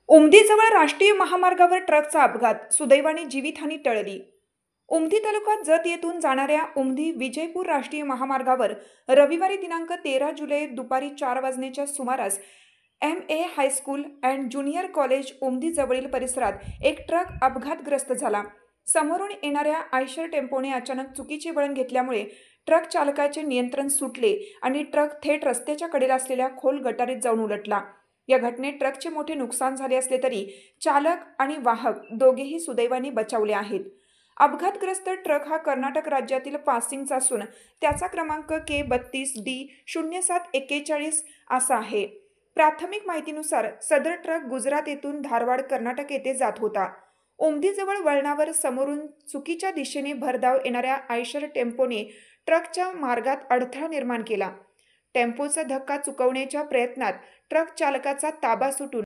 उमदीजवळ राष्ट्रीय महामार्गावर ट्रकचा अपघात, सुदैवाने जीवितहानी टळली. उमदी तालुक्यात जत येथून जाणाऱ्या उमदी विजयपूर राष्ट्रीय महामार्गावर रविवारी दिनांक 13 जुलै दुपारी 4 वाजण्याच्या सुमारास MA high school and junior college Umadi जवळील परिसरात एक ट्रक अपघातग्रस्त झाला. समोरून येणाऱ्या आयशर टेम्पोने अचानक चुकीचे वळण घेतल्यामुळे ट्रक चालकाचे नियंत्रण सुटले आणि ट्रक थेट रस्त्याच्या कडेला असलेल्या खोल गटारीत जाऊन उलटला. या घटनेत ट्रकचे मोठे नुकसान झाले असले तरी चालक आणि वाहक दोघेही सुदैवाने बचावले आहेत. अपघातग्रस्त ट्रक हा कर्नाटक राज्यातील पासिंगचा असून त्याचा क्रमांक K32D0741 असा आहे. प्राथमिक माहितीनुसार सदर ट्रक गुजरात येथून धारवाड कर्नाटक येथे जात होता. उमदीजवळ वळणावर समोरून चुकीच्या दिशेने भरधाव येणाऱ्या आयशर टेम्पोने ट्रकच्या मार्गात अडथळा निर्माण केला. टेम्पोचा धक्का चुकवण्याच्या प्रयत्नात ट्रक चालकाचा ताबा सुटून